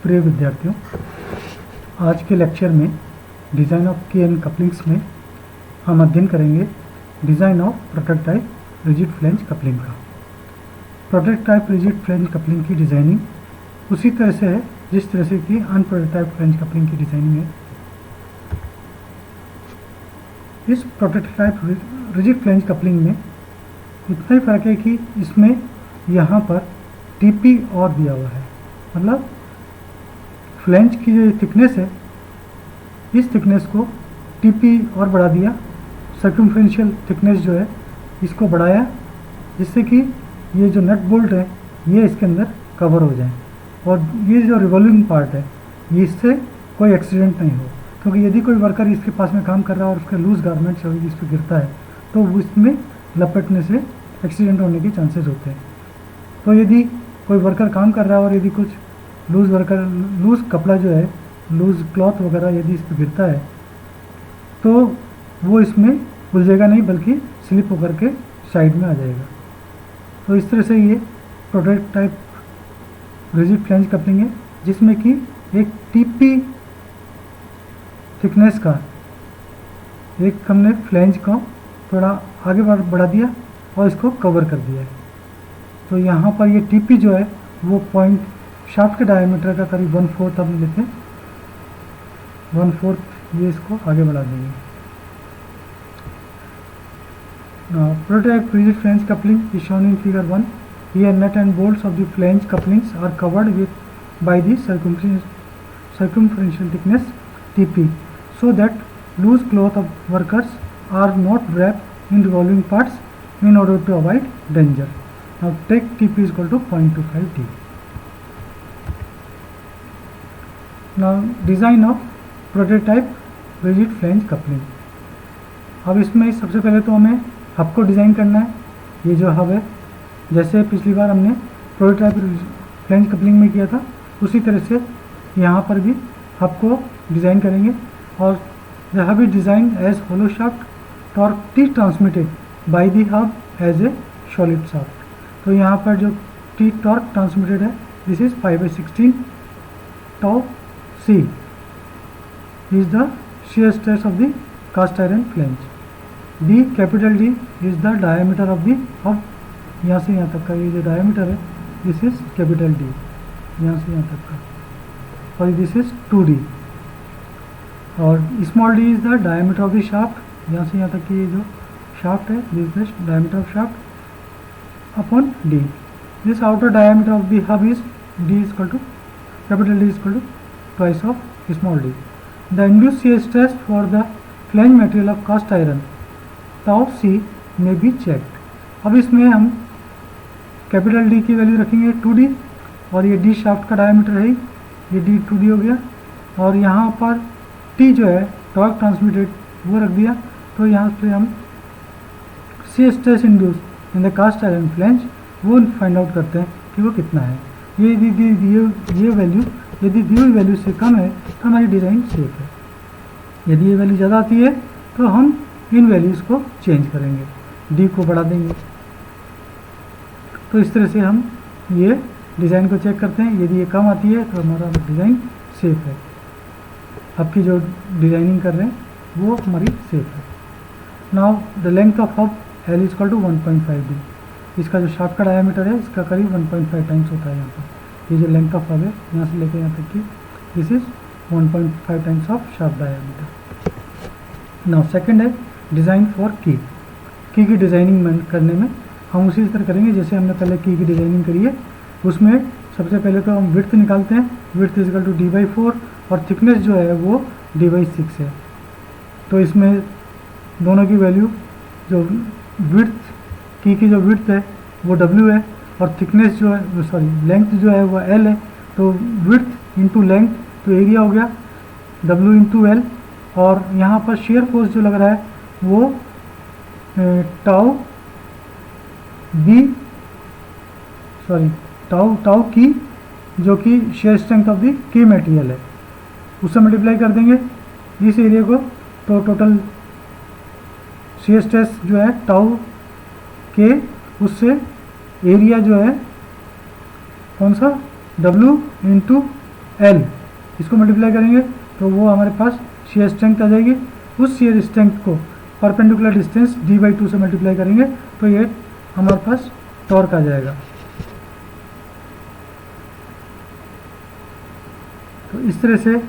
प्रिय विद्यार्थियों, आज के लेक्चर में डिज़ाइन ऑफ की एंड कपलिंग्स में हम अध्ययन करेंगे design of prototype rigid flange coupling का। प्रोटोटाइप रिजिड फ्लेंज कपलिंग की डिज़ाइनिंग उसी तरह से है जिस तरह से कि अनप्रोटोटाइप फ्लेंज कपलिंग की डिज़ाइनिंग है। इस प्रोटोटाइप रिजिड फ्लेंज कपलिंग में इतना ही फ़र्क है कि इसमें यहाँ पर टीपी और दिया हुआ है, मतलब फ्लेंज की जो थिकनेस है इस थिकनेस को टीपी और बढ़ा दिया, सर्कमफ्रेंशियल थिकनेस जो है इसको बढ़ाया जिससे कि ये जो नट बोल्ट है ये इसके अंदर कवर हो जाए और ये जो रिवॉल्विंग पार्ट है ये इससे कोई एक्सीडेंट नहीं हो, क्योंकि यदि कोई वर्कर इसके पास में काम कर रहा है और उसका लूज गारमेंट इस पर गिरता है तो उसमें लपेटने से एक्सीडेंट होने के चांसेस होते हैं। तो यदि कोई वर्कर काम कर रहा है और यदि कुछ लूज़ कपड़ा जो है, लूज़ क्लॉथ वगैरह यदि इस पर गिरता है तो वो इसमें उलझेगा नहीं बल्कि स्लिप होकर के साइड में आ जाएगा। तो इस तरह से ये प्रोटोटाइप रिजिड फ्लेंज कपलिंग है जिसमें कि एक टीपी थिकनेस का एक हमने फ्लेंज को थोड़ा आगे बढ़ा दिया और इसको कवर कर दिया है। तो यहाँ पर ये टीपी जो है वो पॉइंट शाफ्ट के डायमीटर का करीब 1/4 हम लेते हैं, 1/4 ये इसको आगे बढ़ा देंगे। Prototype rigid flange coupling is shown in figure 1. Here nut and bolts of the flange couplings are covered by the circumferential thickness TP, so that loose cloth of workers are not wrapped in revolving parts in order to avoid danger. Now take TP is equal to 0.25 D. Now design of prototype rigid flange coupling. अब इसमें सबसे पहले तो हमें hub को design करना है। ये जो हब है जैसे पिछली बार हमने प्रोटोटाइप फ्लेंज कपलिंग में किया था उसी तरह से यहाँ पर भी हब को डिज़ाइन करेंगे। और the hub is design as hollow shaft, torque T transmitted by the hub as a solid shaft. तो यहाँ पर जो टी टॉर्क ट्रांसमिटेड है this is 5/16 tau C is the shear stress of the cast iron flange. D capital D is the diameter of the hub, यहाँ से यहाँ तक का ये जो डायमीटर है दिस इज कैपिटल D, यहाँ से यहाँ तक का, और दिस इज 2D। और small d is the diameter of the shaft, यहाँ से यहाँ तक की ये जो शाफ्ट है this is diameter of shaft upon D। This outer diameter of the hub is D is equal to capital D is equal to twice of small d। The induced shear stress for the flange material of cast iron tau c may be checked. अब इसमें हम capital D की value रखेंगे 2D और ये D shaft का diameter है, ये D 2D हो गया। और यहाँ पर T जो है टॉर्क ट्रांसमिटेड वो रख दिया। तो यहाँ पे हम shear stress induced in the cast iron flange वो फाइंड आउट करते हैं कि वो कितना है। ये वैल्यू यदि दी हुई वैल्यू से कम है तो हमारी डिज़ाइन सेफ है। यदि ये वैल्यू ज़्यादा आती है तो हम इन वैल्यूज़ को चेंज करेंगे, डी को बढ़ा देंगे। तो इस तरह से हम ये डिज़ाइन को चेक करते हैं। यदि ये कम आती है तो हमारा डिज़ाइन सेफ है। आपकी जो डिज़ाइनिंग कर रहे हैं वो हमारी सेफ है। Now the length of hub L is equal to 1.5 D। इसका जो शाफ्ट का डायमीटर है इसका करीब 1.5 टाइम्स होता है। यहाँ पर ये जो लेंथ ऑफ हब है यहाँ से लेकर यहाँ तक की this is 1.5 times of shaft diameter. Now second है डिज़ाइन फॉर की की डिज़ाइनिंग करने में हम उसी तरह करेंगे जैसे हमने पहले की डिज़ाइनिंग करी है। उसमें सबसे पहले तो हम विड्थ निकालते हैं, width is equal to D/4 और थिकनेस जो है वो D/6 है। तो इसमें दोनों की वैल्यू जो विड्थ की जो विड्थ है वो W है और थिकनेस जो है लेंथ जो है वो L है। तो विड्थ इंटू लेंथ तो एरिया हो गया W इंटू L। और यहाँ पर शेयर फोर्स जो लग रहा है वो टाउ की जो कि shear strength of the key material है उससे मल्टीप्लाई कर देंगे इस एरिया को। तो टोटल शेयर स्ट्रेस जो है टाउ के उससे एरिया जो है कौन सा W इंटू एल, इसको मल्टीप्लाई करेंगे तो वो हमारे पास शियर स्ट्रेंथ आ जाएगी। उस शियर स्ट्रेंथ को परपेंडिकुलर डिस्टेंस d/2 से मल्टीप्लाई करेंगे तो ये हमारे पास टॉर्क आ जाएगा। तो इस तरह से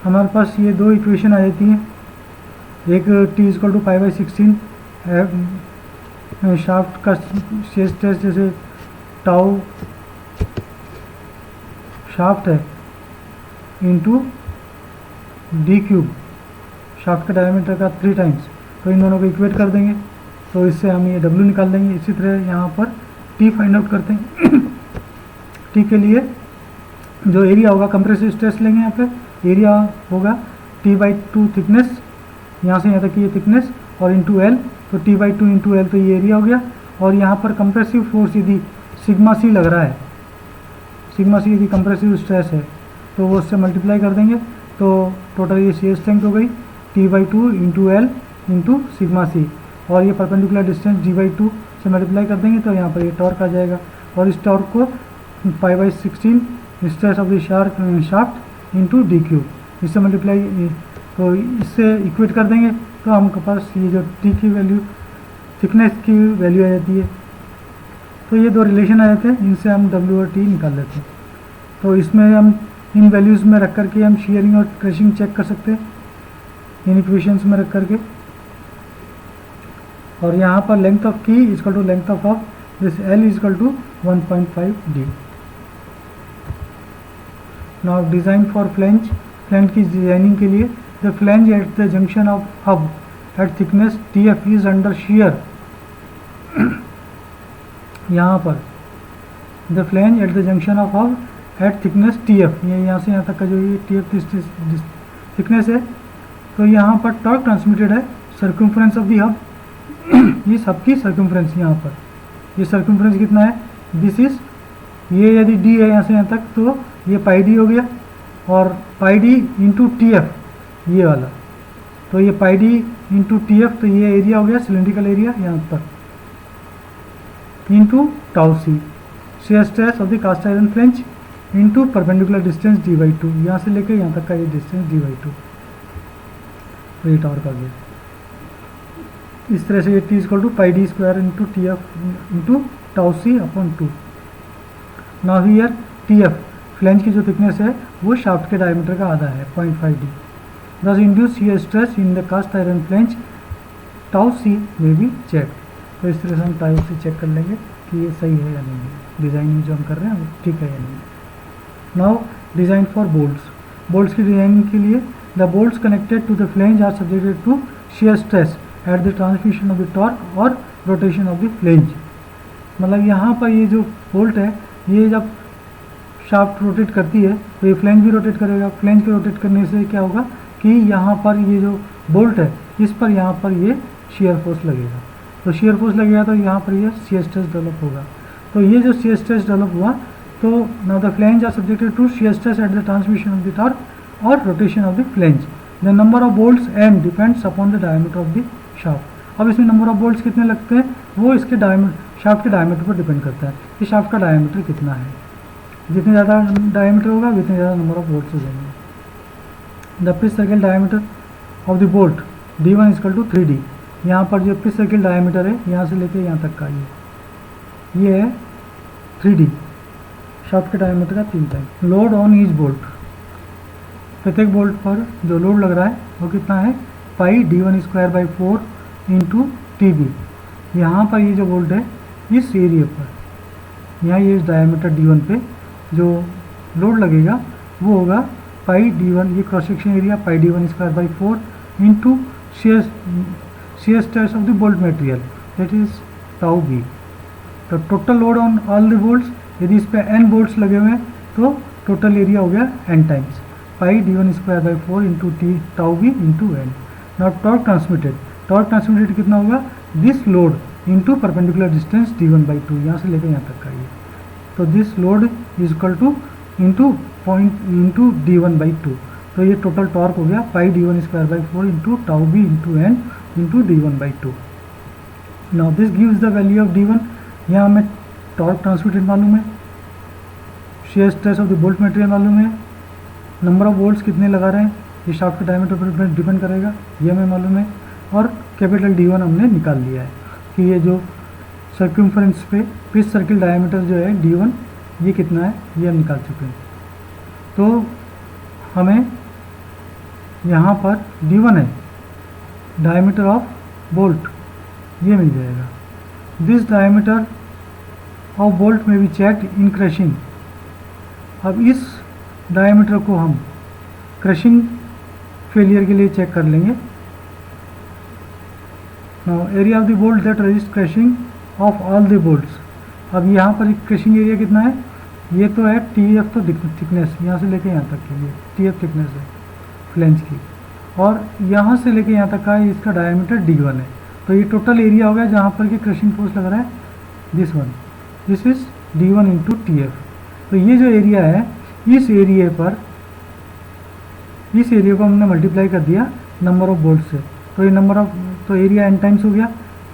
हमारे पास ये दो इक्वेशन आ जाती हैं। एक t = π/16 शाफ्ट का शियर स्ट्रेस जैसे टाउ शाफ्ट है इंटू d³ शाफ्ट का डायमीटर का 3 टाइम्स, तो इन दोनों को इक्वेट कर देंगे तो इससे हम ये w निकाल देंगे। इसी तरह यहाँ पर t फाइंड आउट करते हैं। t के लिए जो एरिया होगा कंप्रेसिव स्ट्रेस लेंगे, यहाँ पे एरिया होगा t/2 थिकनेस, यहाँ से यहाँ तक की ये थिकनेस और इंटू एल, तो t/2 इंटू एल, तो ये एरिया हो गया। और यहाँ पर कंप्रेसिव फोर्स यदि सिग्मा सी लग रहा है, सिग्मा सी यदि कंप्रेसिव स्ट्रेस है तो वो उससे मल्टीप्लाई कर देंगे तो टोटल ये शियर स्ट्रेंथ हो गई t/2 into L into sigma C, और ये परपेंडिकुलर डिस्टेंस d/2 से मल्टीप्लाई कर देंगे तो यहाँ पर ये टॉर्क आ जाएगा। और इस टॉर्क को π/16 stress of the shaft into d³ इससे मल्टीप्लाई, तो इससे इक्वेट कर देंगे तो हमके पास ये जो t की वैल्यू, थिकनेस की वैल्यू आ जाती है। तो ये दो रिलेशन आ जाते हैं, इनसे हम w और t निकाल लेते हैं। तो इसमें हम इन वैल्यूज़ में रख करके हम शीयरिंग और क्रशिंग चेक कर सकते हैं, इन इक्वेशंस में रख करके। और यहाँ पर लेंथ ऑफ की equal to length of this L equal to 1.5 d। Now design for flange, flange की डिजाइनिंग के लिए the flange at the junction of hub at thickness TF is under shear. यहाँ पर the flange at the junction of hub at thickness TF, ये यहाँ से यहाँ तक का जो ये TF थिकनेस है, तो यहाँ पर टॉर्क ट्रांसमिटेड है सर्कम्फ्रेंस ऑफ द हब, इस हब की सर्कम्फ्रेंस। यहाँ पर ये सर्कम्फ्रेंस कितना है, दिस इज, ये यदि d है यहाँ से यहाँ तक तो ये πd हो गया, और πd इंटू TF ये वाला, तो ये πd इंटू TF, तो ये एरिया हो गया सिलेंड्रिकल एरिया यहाँ तक, into tau C shear stress of the cast iron flange into perpendicular distance d/2, यहाँ से लेकर यहाँ तक का ये डिस्टेंस d/2, तो ये टॉर्क आ गया। इस तरह से ये t = πd² into TF into tau C upon 2। Now here TF flange की जो थिकनेस है वो शाफ्ट के डायमीटर का आधा है 0.5 d। Thus induce shear stress in the cast iron flange tau C में भी चेक। तो इस तरह से हम टाउ सी चेक कर लेंगे कि ये सही है या नहीं है, डिज़ाइनिंग जो हम कर रहे हैं वो ठीक है या नहीं। Now design for bolts, bolts की डिज़ाइनिंग के लिए the bolts connected to the flange are subjected to shear stress at the transmission of the torque और रोटेशन ऑफ द फ्लेंज। मतलब यहाँ पर ये जो बोल्ट है ये जब शाफ्ट रोटेट करती है तो ये फ्लेंज भी रोटेट करेगा। फ्लेंज के रोटेट करने से क्या होगा कि यहाँ पर ये जो बोल्ट है इस पर यहाँ पर ये शियर फोर्स लगेगा, तो शियर फोर्स लगेगा तो यहाँ पर ये शियर स्ट्रेस डेवलप होगा। तो ये जो शियर स्ट्रेस डेवलप हुआ तो now the flange are subjected to shear stress at the transmission of the torque और rotation of the flange. The number of bolts M depends upon the diameter of the shaft. अब इसमें number of bolts कितने लगते हैं वो इसके shaft के diameter पर डिपेंड करता है कि शाफ्ट का डायमीटर कितना है। जितने ज़्यादा डायमीटर होगा उतने ज़्यादा नंबर ऑफ बोल्ट्स हो जाएंगे। The pitch circle diameter of the bolt d1 = 3d। यहाँ पर जो पिच सर्किल डायमीटर है यहाँ से लेकर यहाँ तक का ये है 3d, शाफ्ट के डायमीटर का 3 time. Load on each bolt, प्रत्येक बोल्ट पर जो लोड लग रहा है वो कितना है πd1²/4 इंटू TB। यहाँ पर ये जो बोल्ट है इस एरिया पर, यहाँ ये इस डायमीटर d1 पे जो लोड लगेगा वो होगा πd1, ये cross section area πd1²/4 into shear stress of the bolt material that is tau b। तो total load on all the bolts, यदि इस पर n बोल्ट्स लगे हुए हैं तो टोटल एरिया हो गया n times πd1²/4 into tau b into n। Now torque transmitted कितना होगा, this load into perpendicular distance d1/2, यहाँ से लेकर यहाँ तक का ये, तो this load is equal two into d1/2। तो ये टोटल टॉर्क हो गया πd1²/4 into tau b into n into d1/2। Now this gives the value of d1। यहाँ हमें टॉर्क ट्रांसमिटेड मालूम है, shear stress of the bolt material मालूम है, नंबर ऑफ बोल्ट्स कितने लगा रहे हैं ये शाफ्ट के डायमीटर पर डिपेंड करेगा, ये हमें मालूम है। और कैपिटल D1 हमने निकाल लिया है कि ये जो सर्कम्फ्रेंस पे पिच सर्किल डायमीटर जो है D1 ये कितना है, ये हम निकाल चुके हैं। तो हमें यहाँ पर D1 है, डायमीटर ऑफ बोल्ट ये मिल जाएगा। दिस डायमीटर ऑफ बोल्ट में भी चेक इन क्रशिंग। अब इस डायमीटर को हम क्रशिंग फेलियर के लिए चेक कर लेंगे। Now area of the bolt that resist crushing of all the bolts. अब यहाँ पर क्रशिंग एरिया कितना है, ये तो है TF, तो थिकनेस यहाँ से लेके यहाँ तक की ये TF थिकनेस है फ्लेंज की, और यहाँ से लेके यहाँ तक का इसका डायमीटर D1 है। तो ये टोटल एरिया हो गया जहाँ पर कि क्रशिंग फोर्स लग रहा है, this one, this is D1 into TF। तो ये जो एरिया है, इस एरिया पर, इस एरिया को हमने मल्टीप्लाई कर दिया नंबर ऑफ बोल्ट से, तो ये नंबर ऑफ, तो एरिया n टाइम्स हो गया,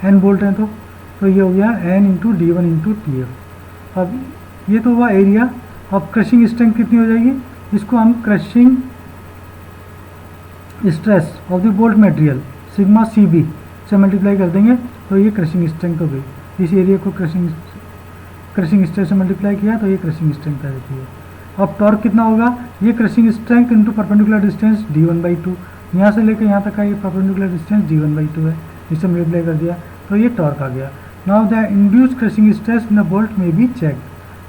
n बोल्ट हैं तो ये हो गया n into D1 into TF। अब ये तो हुआ एरिया। अब क्रशिंग स्ट्रेंथ कितनी हो जाएगी, इसको हम crushing stress of the bolt material sigma CB से मल्टीप्लाई कर देंगे, तो ये क्रशिंग स्ट्रेंथ हो गई। इस एरिया को क्रशिंग स्ट्रेस से मल्टीप्लाई किया तो ये क्रशिंग स्ट्रेंथ आ जाती है। अब टॉर्क कितना होगा, ये crushing strength into perpendicular distance D1/2, यहाँ से लेकर यहाँ तक का ये परपेंडिकुलर डिस्टेंस D1/2 है, इसे मल्टीप्लाई कर दिया तो ये टॉर्क आ गया। Now the induced crushing stress in the bolt में बी चेक।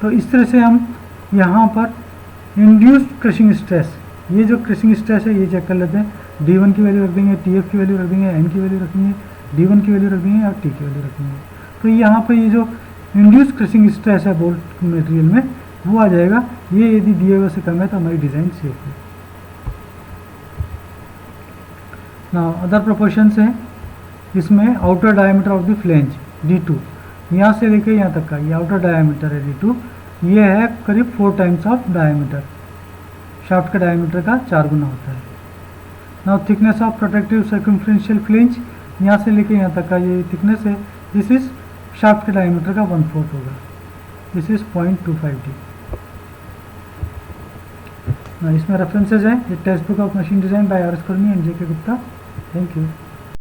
तो इस तरह से हम यहाँ पर इंड्यूस्ड क्रशिंग स्ट्रेस, ये जो क्रशिंग स्ट्रेस है ये चेक कर लेते हैं। D1 की वैल्यू रख देंगे, TF की वैल्यू रख देंगे, N की वैल्यू रखेंगे, D1 की वैल्यू रख देंगे और T की वैल्यू रखेंगे। तो यहाँ पर ये जो इंड्यूस्ड क्रशिंग स्ट्रेस है बोल्ट मटेरियल में वो आ जाएगा। ये यदि दिए हुए से कम है तो हमारी डिज़ाइन सेफ है। ना अदर प्रोपोर्शंस हैं, इसमें outer diameter of the flange D2, यहाँ से लेके यहाँ तक का ये आउटर डायमीटर है D2, ये है करीब 4 टाइम्स ऑफ डायमीटर, शाफ्ट का डायमीटर का 4 गुना होता है। Now thickness of protective circumferential flange, यहाँ से लेके यहाँ तक का ये थिकनेस है, दिस इज शाफ्ट के डायमीटर का 1/4 होगा, दिस इज 0.25D। इसमें रेफरेंसेज हैं, ये text book of machine design by RS Kurmi and JK Gupta. Thank you.